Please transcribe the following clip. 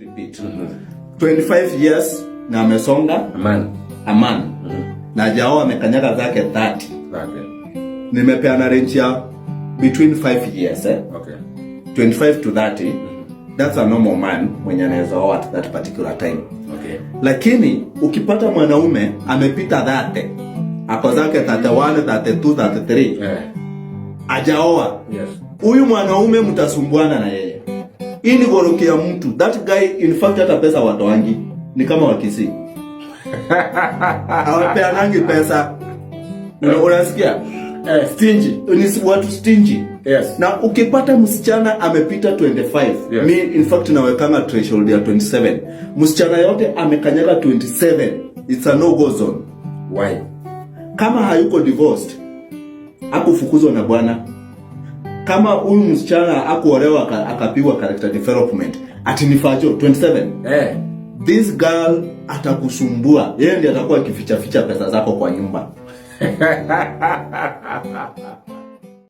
repeat. 25 years na amesonga Aman. Na jao amekanyaga zake 30. Nimepeana range ya between 5 years Okay. 25 to 30. That's a normal man mwenye anaweza oa at that particular time. Okay. Lakini ukipata mwanaume amepita 30, ako zake 31, 32, 33. Ajaoa. Yes. Huyu mwanaume mtasumbuana na yeye. Hii ni goroki ya mtu. That guy in fact hata pesa watoangi. Ni kama wakisi. Hawapeanangi pesa. Unasikia? Stingy. Ni watu stingy. Yes. Na ukipata msichana amepita 25. Yes. Mi in fact nawekanga threshold ya 27. Msichana yote amekanyaga 27. It's a no go zone. Why? Kama hayuko divorced, hakufukuzwa na bwana. Kama huyu msichana hakuolewa akapigwa character development, ati nifacho 27. This girl atakusumbua. Yeye ndiye atakuwa akificha pesa zako kwa nyumba.